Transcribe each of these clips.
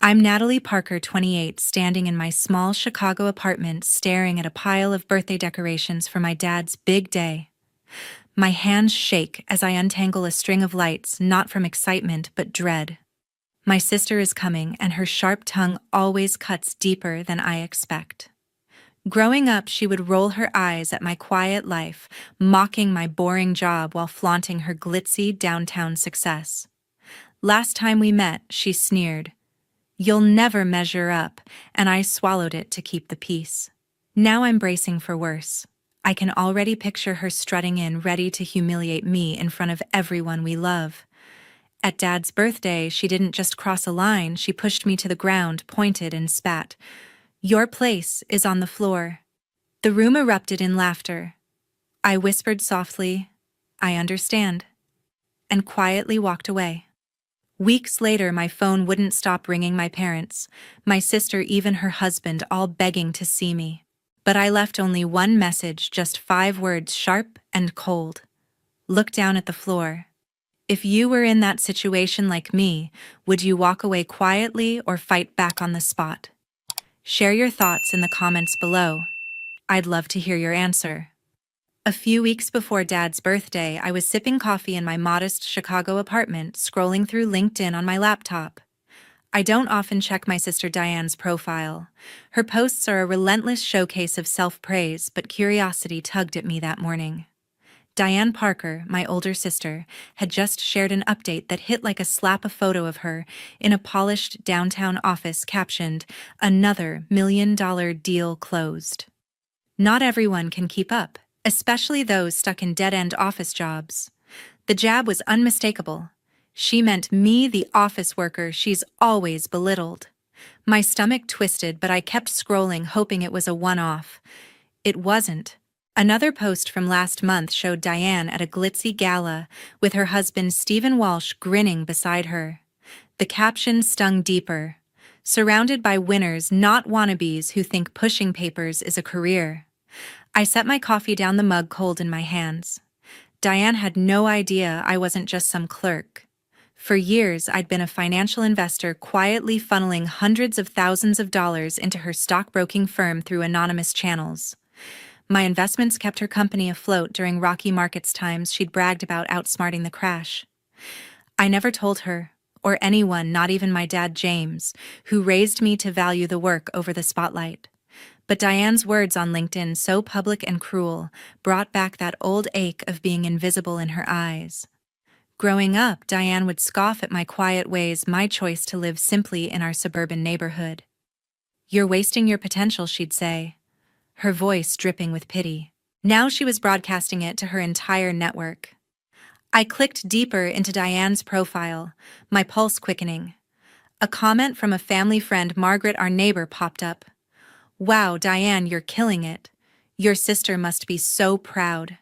I'm Natalie Parker, 28, standing in my small Chicago apartment staring at a pile of birthday decorations for my dad's big day. My hands shake as I untangle a string of lights, not from excitement but dread. My sister is coming, and her sharp tongue always cuts deeper than I expect. Growing up, she would roll her eyes at my quiet life, mocking my boring job while flaunting her glitzy downtown success. Last time we met, she sneered, "You'll never measure up," and I swallowed it to keep the peace. Now I'm bracing for worse. I can already picture her strutting in, ready to humiliate me in front of everyone we love. At Dad's birthday, she didn't just cross a line, she pushed me to the ground, pointed and spat. "Your place is on the floor." The room erupted in laughter. I whispered softly, "I understand," and quietly walked away. Weeks later, my phone wouldn't stop ringing. My parents, my sister, even her husband, all begging to see me. But I left only one message, just 5 words, sharp and cold. "Look down at the floor. If you were in that situation like me, would you walk away quietly or fight back on the spot?" Share your thoughts in the comments below. I'd love to hear your answer. A few weeks before Dad's birthday, I was sipping coffee in my modest Chicago apartment, scrolling through LinkedIn on my laptop. I don't often check my sister Diane's profile. Her posts are a relentless showcase of self-praise, but curiosity tugged at me that morning. Diane Parker, my older sister, had just shared an update that hit like a slap, a photo of her in a polished downtown office captioned, "Another $1 million deal closed." Not everyone can keep up, especially those stuck in dead-end office jobs. The jab was unmistakable. She meant me, the office worker she's always belittled. My stomach twisted, but I kept scrolling, hoping it was a one-off. It wasn't. Another post from last month showed Diane at a glitzy gala, with her husband Stephen Walsh grinning beside her. The caption stung deeper. "Surrounded by winners, not wannabes who think pushing papers is a career." I set my coffee down, the mug cold in my hands. Diane had no idea I wasn't just some clerk. For years, I'd been a financial investor, quietly funneling hundreds of thousands of dollars into her stockbroking firm through anonymous channels. My investments kept her company afloat during rocky markets times she'd bragged about outsmarting the crash. I never told her, or anyone, not even my dad James, who raised me to value the work over the spotlight. But Diane's words on LinkedIn, so public and cruel, brought back that old ache of being invisible in her eyes. Growing up, Diane would scoff at my quiet ways, my choice to live simply in our suburban neighborhood. "You're wasting your potential," she'd say, her voice dripping with pity. Now she was broadcasting it to her entire network. I clicked deeper into Diane's profile, my pulse quickening. A comment from a family friend, Margaret, our neighbor, popped up. "Wow, Diane, you're killing it. Your sister must be so proud."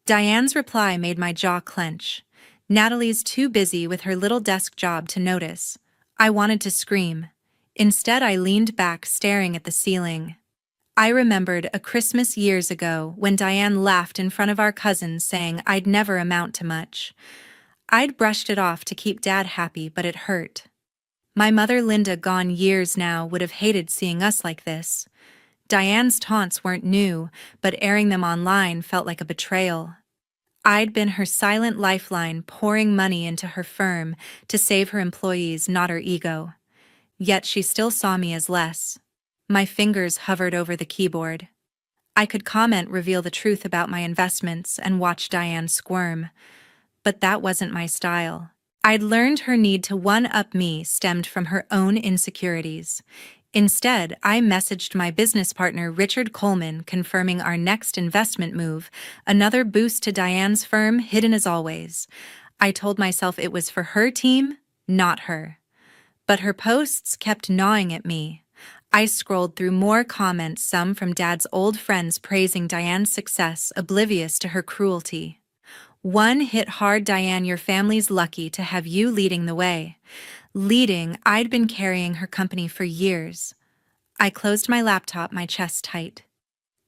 Diane's reply made my jaw clench. Natalie's too busy with her little desk job to notice. I wanted to scream. Instead, I leaned back, staring at the ceiling. I remembered a Christmas years ago when Diane laughed in front of our cousins, saying I'd never amount to much. I'd brushed it off to keep Dad happy, but it hurt. My mother, Linda, gone years now, would have hated seeing us like this. Diane's taunts weren't new, but airing them online felt like a betrayal. I'd been her silent lifeline, pouring money into her firm to save her employees, not her ego. Yet she still saw me as less. My fingers hovered over the keyboard. I could comment, reveal the truth about my investments, and watch Diane squirm. But that wasn't my style. I'd learned her need to one-up me stemmed from her own insecurities. Instead, I messaged my business partner, Richard Coleman, confirming our next investment move, another boost to Diane's firm, hidden as always. I told myself it was for her team, not her. But her posts kept gnawing at me. I scrolled through more comments, some from Dad's old friends praising Diane's success, oblivious to her cruelty. One hit hard, "Diane, your family's lucky to have you leading the way." Leading, I'd been carrying her company for years. I closed my laptop, my chest tight.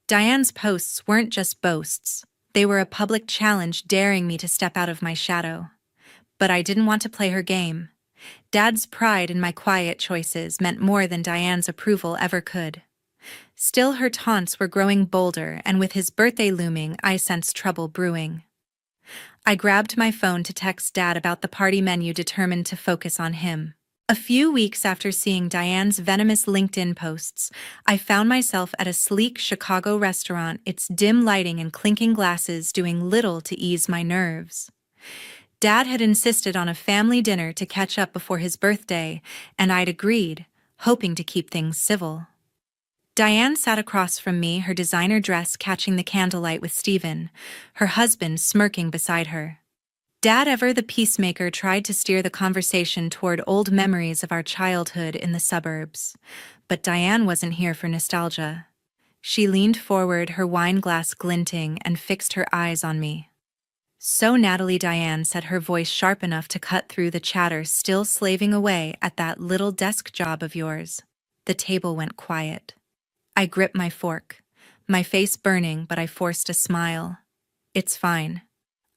Diane's posts weren't just boasts. They were a public challenge, daring me to step out of my shadow. But I didn't want to play her game. Dad's pride in my quiet choices meant more than Diane's approval ever could. Still, her taunts were growing bolder, and with his birthday looming, I sensed trouble brewing. I grabbed my phone to text Dad about the party menu, determined to focus on him. A few weeks after seeing Diane's venomous LinkedIn posts, I found myself at a sleek Chicago restaurant, its dim lighting and clinking glasses doing little to ease my nerves. Dad had insisted on a family dinner to catch up before his birthday, and I'd agreed, hoping to keep things civil. Diane sat across from me, her designer dress catching the candlelight with Stephen, her husband smirking beside her. Dad, ever the peacemaker, tried to steer the conversation toward old memories of our childhood in the suburbs. But Diane wasn't here for nostalgia. She leaned forward, her wine glass glinting, and fixed her eyes on me. "So, Natalie," Diane said, her voice sharp enough to cut through the chatter, "still slaving away at that little desk job of yours?" The table went quiet. I gripped my fork, my face burning, but I forced a smile. "It's fine,"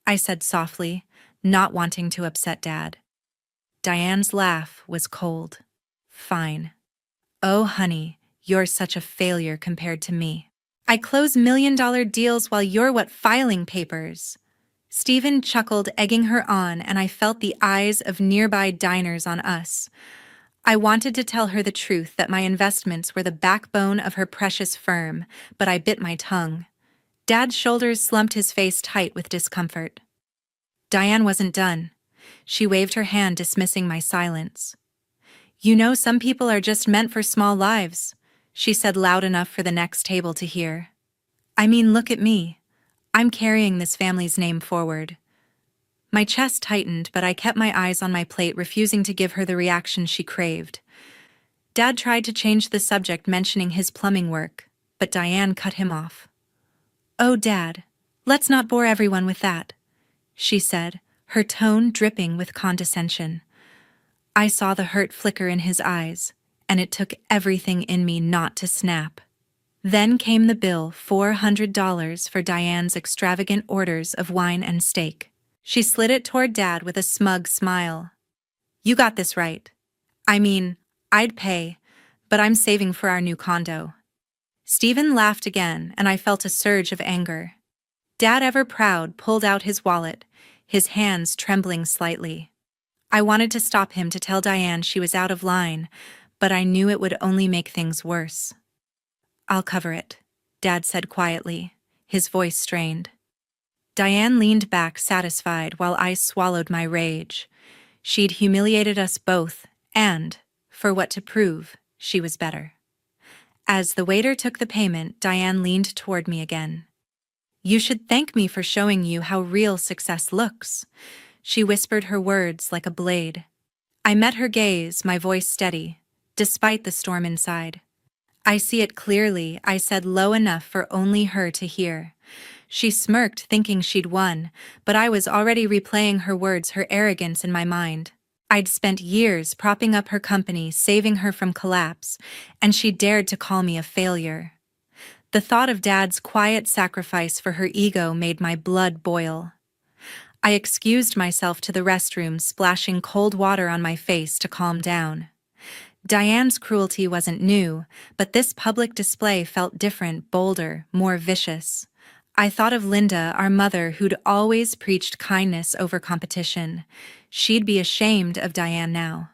I said softly, not wanting to upset Dad. Diane's laugh was cold. "Fine. Oh, honey, you're such a failure compared to me. I close million-dollar deals while you're filing papers." Stephen chuckled, egging her on, and I felt the eyes of nearby diners on us. I wanted to tell her the truth, that my investments were the backbone of her precious firm, but I bit my tongue. Dad's shoulders slumped, his face tight with discomfort. Diane wasn't done. She waved her hand, dismissing my silence. "You know, some people are just meant for small lives," she said loud enough for the next table to hear. "I mean, look at me. I'm carrying this family's name forward." My chest tightened, but I kept my eyes on my plate, refusing to give her the reaction she craved. Dad tried to change the subject, mentioning his plumbing work, but Diane cut him off. "Oh, Dad, let's not bore everyone with that," she said, her tone dripping with condescension. I saw the hurt flicker in his eyes, and it took everything in me not to snap. Then came the bill, $400 for Diane's extravagant orders of wine and steak. She slid it toward Dad with a smug smile. "You got this right. I mean, I'd pay, but I'm saving for our new condo." Stephen laughed again, and I felt a surge of anger. Dad, ever proud, pulled out his wallet, his hands trembling slightly. I wanted to stop him, to tell Diane she was out of line, but I knew it would only make things worse. "I'll cover it," Dad said quietly, his voice strained. Diane leaned back, satisfied, while I swallowed my rage. She'd humiliated us both, and, for what to prove, she was better. As the waiter took the payment, Diane leaned toward me again. "You should thank me for showing you how real success looks," she whispered, her words like a blade. I met her gaze, my voice steady, despite the storm inside. "I see it clearly," I said, low enough for only her to hear. She smirked, thinking she'd won, but I was already replaying her words, her arrogance, in my mind. I'd spent years propping up her company, saving her from collapse, and she dared to call me a failure. The thought of Dad's quiet sacrifice for her ego made my blood boil. I excused myself to the restroom, splashing cold water on my face to calm down. Diane's cruelty wasn't new, but this public display felt different, bolder, more vicious. I thought of Linda, our mother, who'd always preached kindness over competition. She'd be ashamed of Diane now.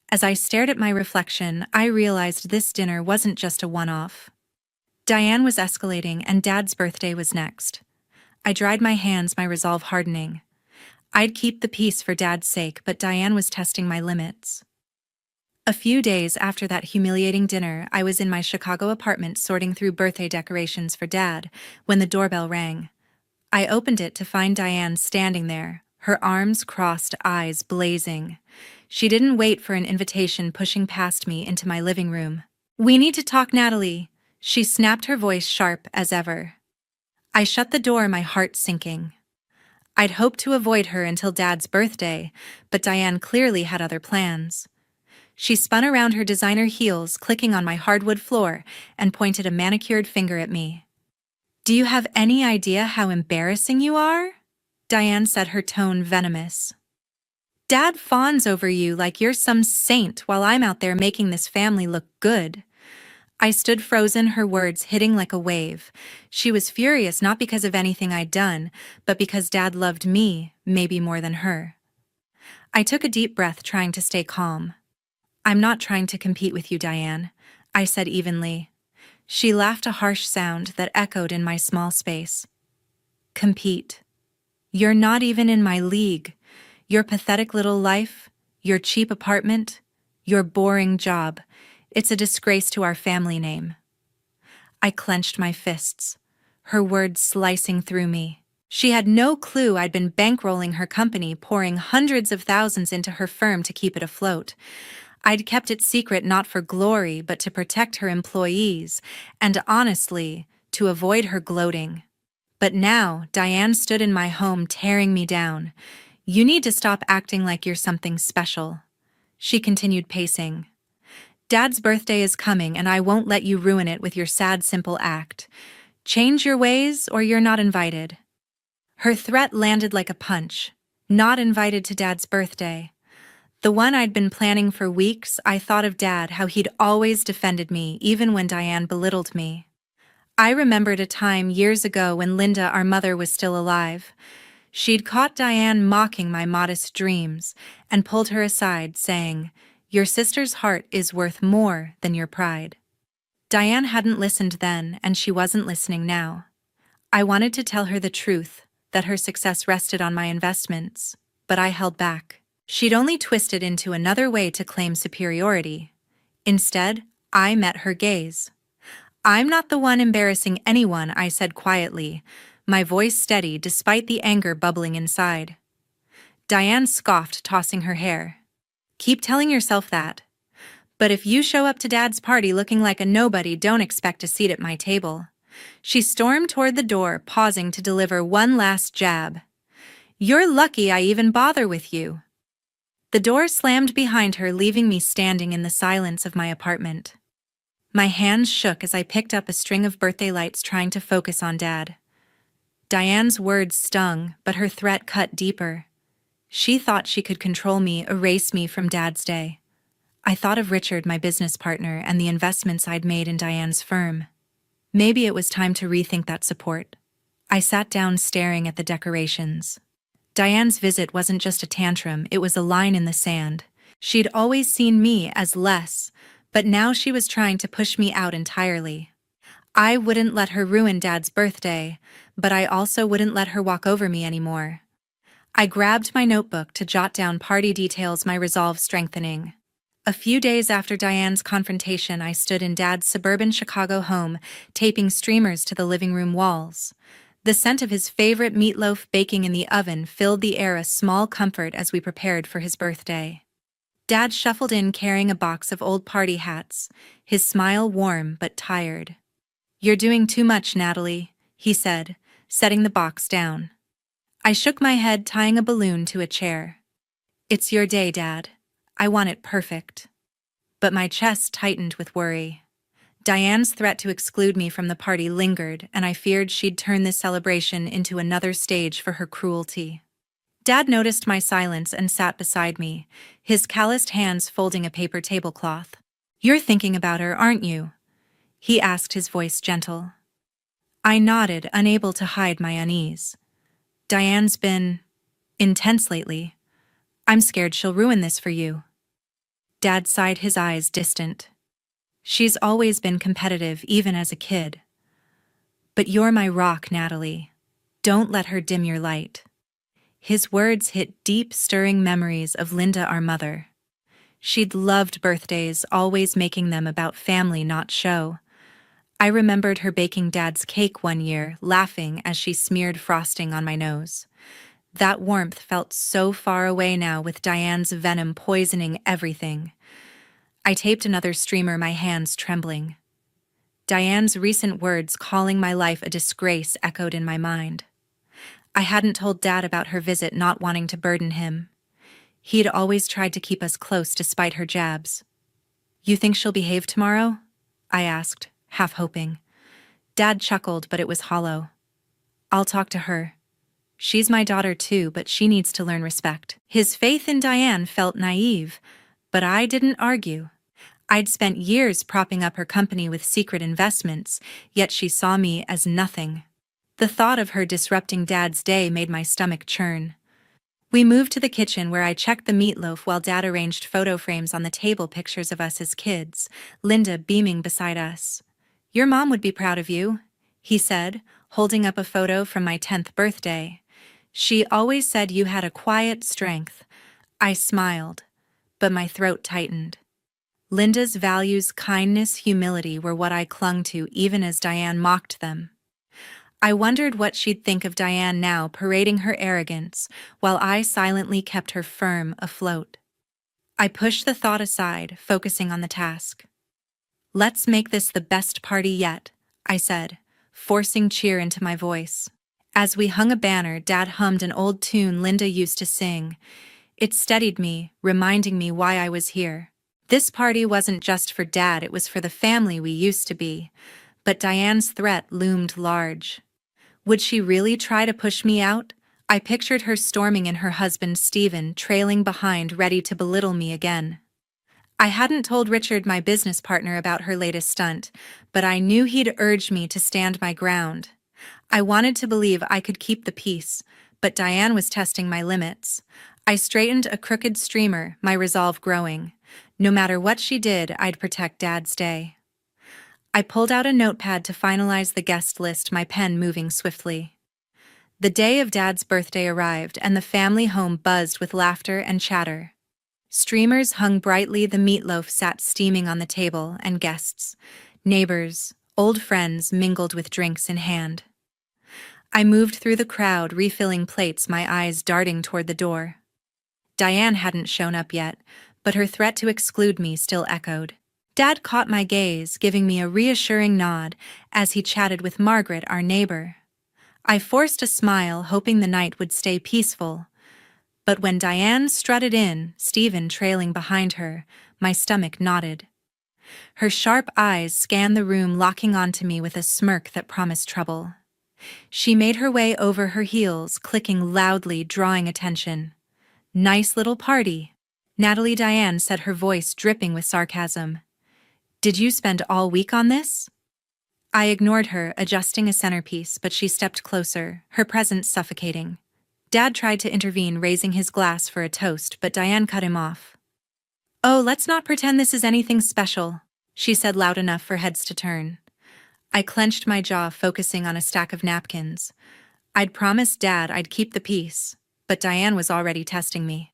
As I stared at my reflection, I realized this dinner wasn't just a one-off. Diane was escalating, and Dad's birthday was next. I dried my hands, my resolve hardening. I'd keep the peace for Dad's sake, but Diane was testing my limits. A few days after that humiliating dinner, I was in my Chicago apartment sorting through birthday decorations for Dad when the doorbell rang. I opened it to find Diane standing there, her arms crossed, eyes blazing. She didn't wait for an invitation, pushing past me into my living room. "We need to talk, Natalie," she snapped, her voice sharp as ever. I shut the door, my heart sinking. I'd hoped to avoid her until Dad's birthday, but Diane clearly had other plans. She spun around, her designer heels clicking on my hardwood floor, and pointed a manicured finger at me. "Do you have any idea how embarrassing you are?" Diane said, her tone venomous. Dad fawns over you like you're some saint while I'm out there making this family look good. I stood frozen, her words hitting like a wave. She was furious not because of anything I'd done, but because Dad loved me, maybe more than her. I took a deep breath, trying to stay calm. "I'm not trying to compete with you, Diane," I said evenly. She laughed, a harsh sound that echoed in my small space. "Compete? You're not even in my league. Your pathetic little life, your cheap apartment, your boring job. It's a disgrace to our family name." I clenched my fists, her words slicing through me. She had no clue I'd been bankrolling her company, pouring hundreds of thousands into her firm to keep it afloat. I'd kept it secret not for glory, but to protect her employees, and honestly, to avoid her gloating. But now, Diane stood in my home, tearing me down. "You need to stop acting like you're something special." She continued pacing. "Dad's birthday is coming, and I won't let you ruin it with your sad, simple act. Change your ways, or you're not invited." Her threat landed like a punch. Not invited to Dad's birthday. The one I'd been planning for weeks. I thought of Dad, how he'd always defended me, even when Diane belittled me. I remembered a time years ago when Linda, our mother, was still alive. She'd caught Diane mocking my modest dreams and pulled her aside, saying, "Your sister's heart is worth more than your pride." Diane hadn't listened then, and she wasn't listening now. I wanted to tell her the truth, that her success rested on my investments, but I held back. She'd only twisted into another way to claim superiority. Instead, I met her gaze. "I'm not the one embarrassing anyone," I said quietly, my voice steady despite the anger bubbling inside. Diane scoffed, tossing her hair. "Keep telling yourself that. But if you show up to Dad's party looking like a nobody, don't expect a seat at my table." She stormed toward the door, pausing to deliver one last jab. "You're lucky I even bother with you." The door slammed behind her, leaving me standing in the silence of my apartment. My hands shook as I picked up a string of birthday lights, trying to focus on Dad. Diane's words stung, but her threat cut deeper. She thought she could control me, erase me from Dad's day. I thought of Richard, my business partner, and the investments I'd made in Diane's firm. Maybe it was time to rethink that support. I sat down, staring at the decorations. Diane's visit wasn't just a tantrum, it was a line in the sand. She'd always seen me as less, but now she was trying to push me out entirely. I wouldn't let her ruin Dad's birthday, but I also wouldn't let her walk over me anymore. I grabbed my notebook to jot down party details, my resolve strengthening. A few days after Diane's confrontation, I stood in Dad's suburban Chicago home, taping streamers to the living room walls. The scent of his favorite meatloaf baking in the oven filled the air, a small comfort as we prepared for his birthday. Dad shuffled in carrying a box of old party hats, his smile warm but tired. "You're doing too much, Natalie," he said, setting the box down. I shook my head, tying a balloon to a chair. "It's your day, Dad. I want it perfect." But my chest tightened with worry. Diane's threat to exclude me from the party lingered, and I feared she'd turn this celebration into another stage for her cruelty. Dad noticed my silence and sat beside me, his calloused hands folding a paper tablecloth. "You're thinking about her, aren't you?" he asked, his voice gentle. I nodded, unable to hide my unease. "Diane's been intense lately. I'm scared she'll ruin this for you." Dad sighed, his eyes distant. "She's always been competitive, even as a kid. But you're my rock, Natalie. Don't let her dim your light." His words hit deep, stirring memories of Linda, our mother. She'd loved birthdays, always making them about family, not show. I remembered her baking Dad's cake one year, laughing as she smeared frosting on my nose. That warmth felt so far away now, with Diane's venom poisoning everything. I taped another streamer, my hands trembling. Diane's recent words, calling my life a disgrace, echoed in my mind. I hadn't told Dad about her visit, not wanting to burden him. He'd always tried to keep us close despite her jabs. "You think she'll behave tomorrow?" I asked, half hoping. Dad chuckled, but it was hollow. "I'll talk to her. She's my daughter too, but she needs to learn respect. His faith in Diane felt naive, but I didn't argue. I'd spent years propping up her company with secret investments, yet she saw me as nothing. The thought of her disrupting Dad's day made my stomach churn. We moved to the kitchen where I checked the meatloaf while Dad arranged photo frames on the table, pictures of us as kids, Linda beaming beside us. "Your mom would be proud of you," he said, holding up a photo from my 10th birthday. "She always said you had a quiet strength." I smiled, but my throat tightened. Linda's values, kindness, humility, were what I clung to even as Diane mocked them. I wondered what she'd think of Diane now, parading her arrogance, while I silently kept her firm afloat. I pushed the thought aside, focusing on the task. "Let's make this the best party yet," I said, forcing cheer into my voice. As we hung a banner, Dad hummed an old tune Linda used to sing. It steadied me, reminding me why I was here. This party wasn't just for Dad, it was for the family we used to be. But Diane's threat loomed large. Would she really try to push me out? I pictured her storming in, her husband Stephen trailing behind, ready to belittle me again. I hadn't told Richard, my business partner, about her latest stunt, but I knew he'd urge me to stand my ground. I wanted to believe I could keep the peace, but Diane was testing my limits. I straightened a crooked streamer, my resolve growing. No matter what she did, I'd protect Dad's day. I pulled out a notepad to finalize the guest list, my pen moving swiftly. The day of Dad's birthday arrived, and the family home buzzed with laughter and chatter. Streamers hung brightly, the meatloaf sat steaming on the table, and guests, neighbors, old friends mingled with drinks in hand. I moved through the crowd, refilling plates, my eyes darting toward the door. Diane hadn't shown up yet, but her threat to exclude me still echoed. Dad caught my gaze, giving me a reassuring nod as he chatted with Margaret, our neighbor. I forced a smile, hoping the night would stay peaceful. But when Diane strutted in, Stephen trailing behind her, my stomach knotted. Her sharp eyes scanned the room, locking onto me with a smirk that promised trouble. She made her way over her heels, clicking loudly, drawing attention. "Nice little party," Natalie Diane said, her voice dripping with sarcasm. "Did you spend all week on this?" I ignored her, adjusting a centerpiece, but she stepped closer, her presence suffocating. Dad tried to intervene, raising his glass for a toast, but Diane cut him off. "Oh, let's not pretend this is anything special," she said loud enough for heads to turn. I clenched my jaw, focusing on a stack of napkins. I'd promised Dad I'd keep the peace, but Diane was already testing me.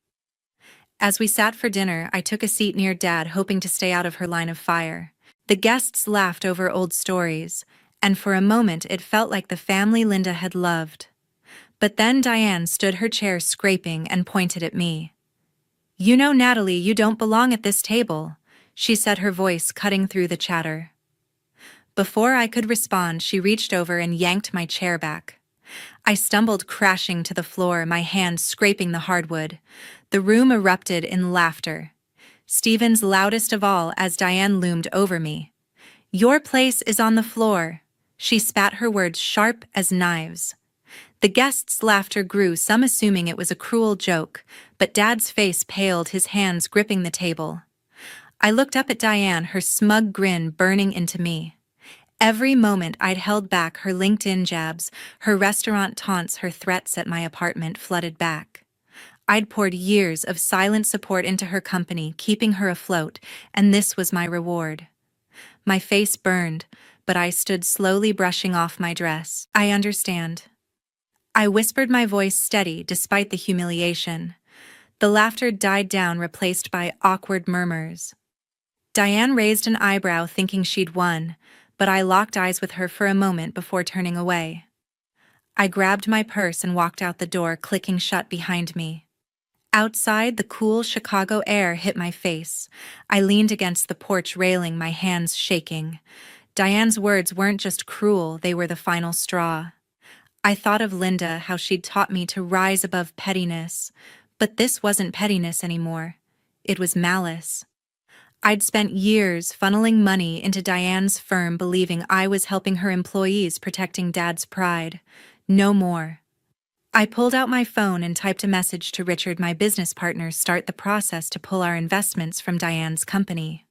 As we sat for dinner, I took a seat near Dad, hoping to stay out of her line of fire. The guests laughed over old stories, and for a moment it felt like the family Linda had loved. But then Diane stood her chair, scraping, and pointed at me. "You know, Natalie, you don't belong at this table," she said, her voice cutting through the chatter. Before I could respond, she reached over and yanked my chair back. I stumbled, crashing to the floor, my hand scraping the hardwood. The room erupted in laughter. Stephen's loudest of all as Diane loomed over me. "Your place is on the floor," she spat, her words sharp as knives. The guests' laughter grew, some assuming it was a cruel joke, but Dad's face paled, his hands gripping the table. I looked up at Diane, her smug grin burning into me. Every moment I'd held back, her LinkedIn jabs, her restaurant taunts, her threats at my apartment flooded back. I'd poured years of silent support into her company, keeping her afloat, and this was my reward. My face burned, but I stood slowly, brushing off my dress. "I understand." I whispered, my voice steady despite the humiliation. The laughter died down, replaced by awkward murmurs. Diane raised an eyebrow, thinking she'd won, but I locked eyes with her for a moment before turning away. I grabbed my purse and walked out the door, clicking shut behind me. Outside, the cool Chicago air hit my face. I leaned against the porch railing, my hands shaking. Diane's words weren't just cruel, they were the final straw. I thought of Linda, how she'd taught me to rise above pettiness. But this wasn't pettiness anymore. It was malice. I'd spent years funneling money into Diane's firm, believing I was helping her employees, protecting Dad's pride. No more. I pulled out my phone and typed a message to Richard, my business partner, start the process to pull our investments from Diane's company.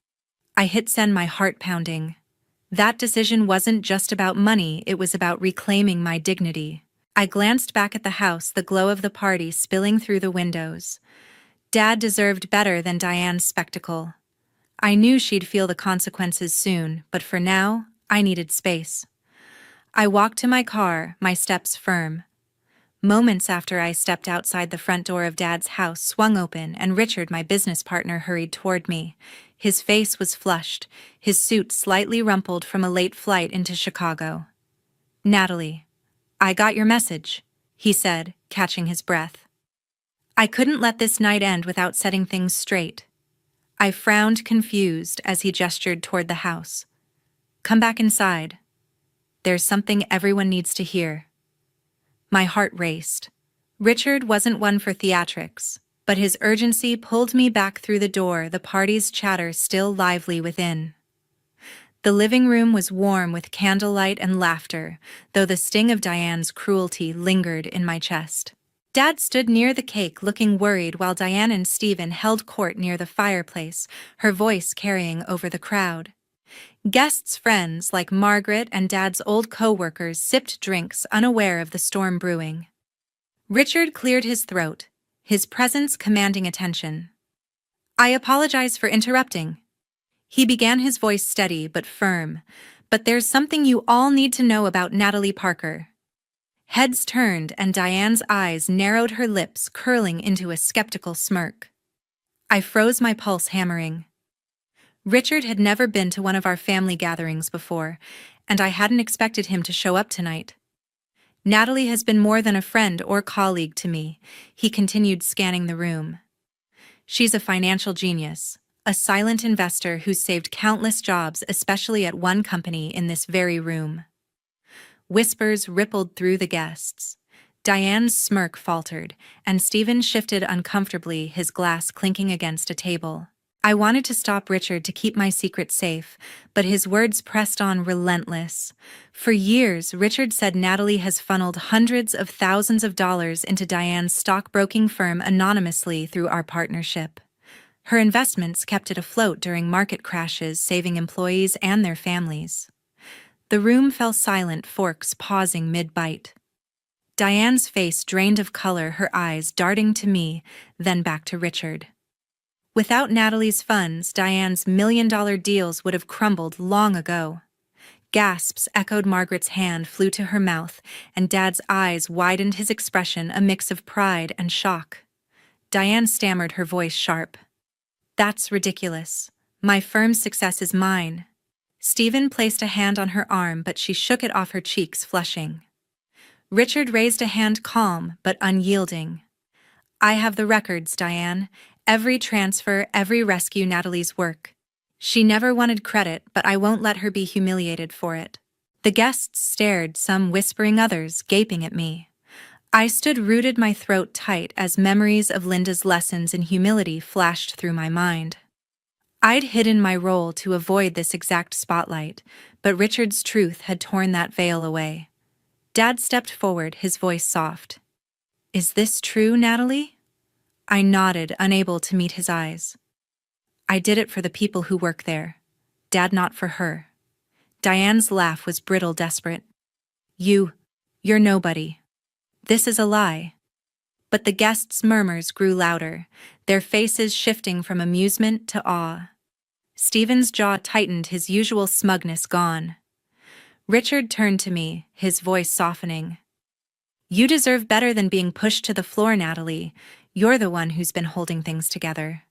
I hit send, my heart pounding. That decision wasn't just about money, it was about reclaiming my dignity. I glanced back at the house, the glow of the party spilling through the windows. Dad deserved better than Diane's spectacle. I knew she'd feel the consequences soon, but for now, I needed space. I walked to my car, my steps firm. Moments after I stepped outside, the front door of Dad's house swung open and Richard, my business partner, hurried toward me. His face was flushed, his suit slightly rumpled from a late flight into Chicago. "Natalie, I got your message," he said, catching his breath. I couldn't let this night end without setting things straight. I frowned, confused, as he gestured toward the house. "Come back inside. There's something everyone needs to hear." My heart raced. Richard wasn't one for theatrics, but his urgency pulled me back through the door, the party's chatter still lively within. The living room was warm with candlelight and laughter, though the sting of Diane's cruelty lingered in my chest. Dad stood near the cake looking worried while Diane and Stephen held court near the fireplace, her voice carrying over the crowd. Guests' friends like Margaret and Dad's old co-workers sipped drinks, unaware of the storm brewing. Richard cleared his throat, his presence commanding attention. "I apologize for interrupting." He began, his voice steady but firm. "But there's something you all need to know about Natalie Parker." Heads turned and Diane's eyes narrowed, her lips curling into a skeptical smirk. I froze, my pulse hammering. Richard had never been to one of our family gatherings before, and I hadn't expected him to show up tonight. "Natalie has been more than a friend or colleague to me," he continued, scanning the room. "She's a financial genius, a silent investor who's saved countless jobs, especially at one company in this very room." Whispers rippled through the guests. Diane's smirk faltered, and Stephen shifted uncomfortably, his glass clinking against a table. I wanted to stop Richard, to keep my secret safe, but his words pressed on, relentless. "For years, Richard said, Natalie has funneled hundreds of thousands of dollars into Diane's stockbroking firm anonymously through our partnership. Her investments kept it afloat during market crashes, saving employees and their families." The room fell silent, Forks pausing mid-bite. Diane's face drained of color, her eyes darting to me, then back to Richard. "Without Natalie's funds, Diane's million-dollar deals would have crumbled long ago." Gasps echoed. Margaret's hand flew to her mouth, and Dad's eyes widened, his expression a mix of pride and shock. Diane stammered, her voice sharp. "That's ridiculous. My firm's success is mine." Stephen placed a hand on her arm, but she shook it off, her cheeks flushing. Richard raised a hand, calm but unyielding. "I have the records, Diane. Every transfer, every rescue, Natalie's work. She never wanted credit, but I won't let her be humiliated for it." The guests stared, some whispering, others gaping at me. I stood rooted, my throat tight, as memories of Linda's lessons in humility flashed through my mind. I'd hidden my role to avoid this exact spotlight, but Richard's truth had torn that veil away. Dad stepped forward, his voice soft. "Is this true, Natalie?" I nodded, unable to meet his eyes. "I did it for the people who work there. Dad, not for her." Diane's laugh was brittle, desperate. You're nobody. This is a lie." But the guests' murmurs grew louder, their faces shifting from amusement to awe. Stephen's jaw tightened, his usual smugness gone. Richard turned to me, his voice softening. "You deserve better than being pushed to the floor, Natalie. You're the one who's been holding things together."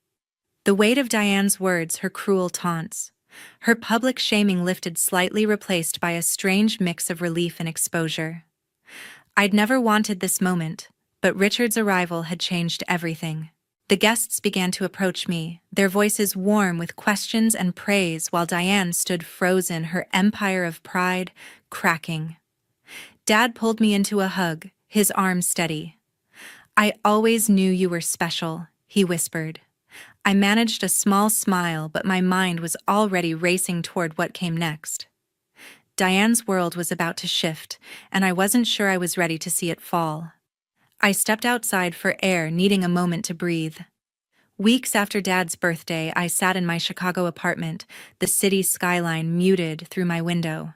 The weight of Diane's words, her cruel taunts, her public shaming lifted slightly, replaced by a strange mix of relief and exposure. I'd never wanted this moment, but Richard's arrival had changed everything. The guests began to approach me, their voices warm with questions and praise, while Diane stood frozen, her empire of pride cracking. Dad pulled me into a hug, his arm steady. "I always knew you were special," he whispered. I managed a small smile, but my mind was already racing toward what came next. Diane's world was about to shift, and I wasn't sure I was ready to see it fall. I stepped outside for air, needing a moment to breathe. Weeks after Dad's birthday, I sat in my Chicago apartment, the city skyline muted through my window.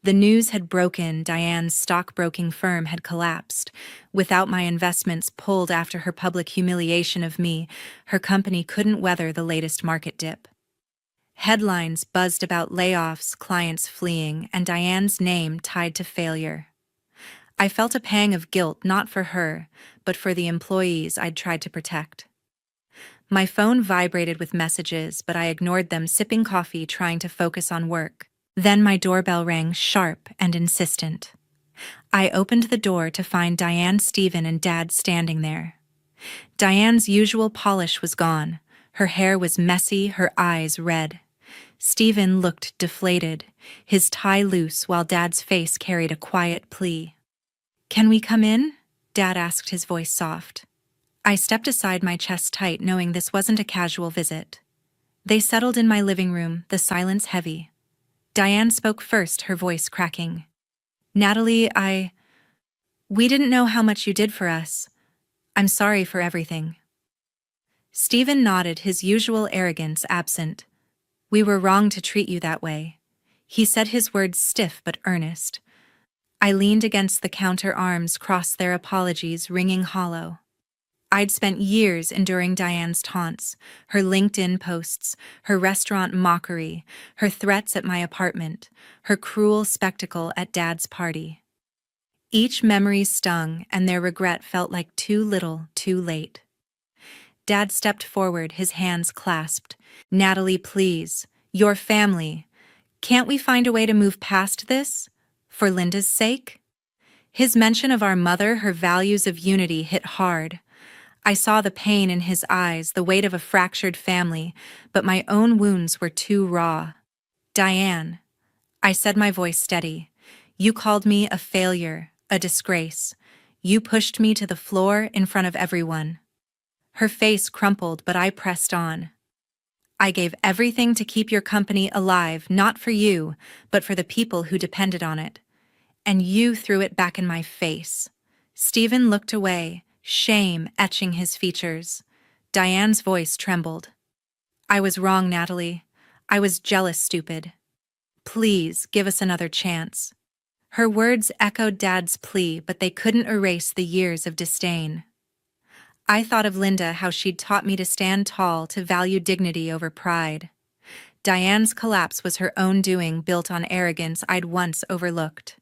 The news had broken. Diane's stockbroking firm had collapsed. Without my investments pulled after her public humiliation of me, her company couldn't weather the latest market dip. Headlines buzzed about layoffs, clients fleeing, and Diane's name tied to failure. I felt a pang of guilt, not for her, but for the employees I'd tried to protect. My phone vibrated with messages, but I ignored them, sipping coffee, trying to focus on work. Then my doorbell rang, sharp and insistent. I opened the door to find Diane, Stephen, and Dad standing there. Diane's usual polish was gone. Her hair was messy, her eyes red. Stephen looked deflated, his tie loose, while Dad's face carried a quiet plea. "Can we come in?" Dad asked, his voice soft. I stepped aside, my chest tight, knowing this wasn't a casual visit. They settled in my living room, the silence heavy. Diane spoke first, her voice cracking. "Natalie, we didn't know how much you did for us. I'm sorry for everything." Stephen nodded, his usual arrogance absent. "We were wrong to treat you that way." He said, his words stiff but earnest. I leaned against the counter, arms crossed, their apologies ringing hollow. I'd spent years enduring Diane's taunts, her LinkedIn posts, her restaurant mockery, her threats at my apartment, her cruel spectacle at Dad's party. Each memory stung, and their regret felt like too little, too late. Dad stepped forward, his hands clasped. "Natalie, please. Your family. Can't we find a way to move past this? For Linda's sake?" His mention of our mother, her values of unity, hit hard. I saw the pain in his eyes, the weight of a fractured family, but my own wounds were too raw. "Diane," I said, my voice steady, "you called me a failure, a disgrace. You pushed me to the floor in front of everyone." Her face crumpled, but I pressed on. "I gave everything to keep your company alive, not for you, but for the people who depended on it. And you threw it back in my face." Stephen looked away, shame etching his features. Diane's voice trembled. "I was wrong, Natalie. I was jealous, stupid. Please, give us another chance." Her words echoed Dad's plea, but they couldn't erase the years of disdain. I thought of Linda, how she'd taught me to stand tall, to value dignity over pride. Diane's collapse was her own doing, built on arrogance I'd once overlooked.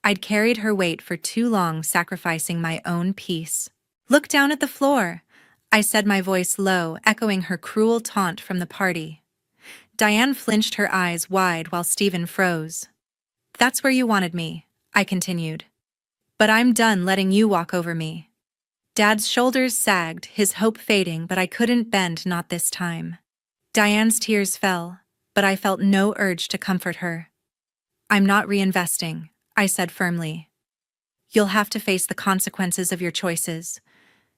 I'd carried her weight for too long, sacrificing my own peace. "Look down at the floor," I said, my voice low, echoing her cruel taunt from the party. Diane flinched, her eyes wide, while Stephen froze. "That's where you wanted me," I continued. "But I'm done letting you walk over me." Dad's shoulders sagged, his hope fading, but I couldn't bend, not this time. Diane's tears fell, but I felt no urge to comfort her. "I'm not reinvesting," I said firmly. "You'll have to face the consequences of your choices."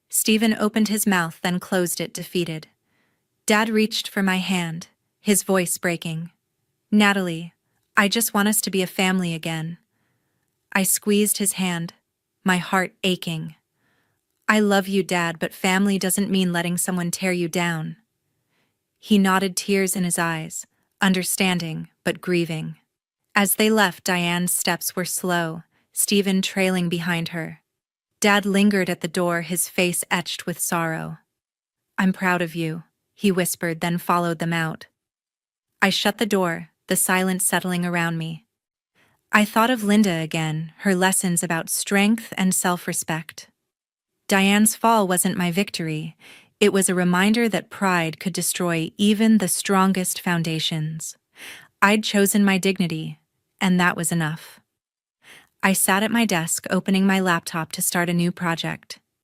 Stephen opened his mouth, then closed it, defeated. Dad reached for my hand, his voice breaking. "Natalie, I just want us to be a family again." I squeezed his hand, my heart aching. "I love you, Dad, but family doesn't mean letting someone tear you down." He nodded, tears in his eyes, understanding but grieving. As they left, Diane's steps were slow, Stephen trailing behind her. Dad lingered at the door, his face etched with sorrow. "I'm proud of you," he whispered, then followed them out. I shut the door, the silence settling around me. I thought of Linda again, her lessons about strength and self-respect. Diane's fall wasn't my victory. It was a reminder that pride could destroy even the strongest foundations. I'd chosen my dignity, and that was enough. I sat at my desk, opening my laptop to start a new project.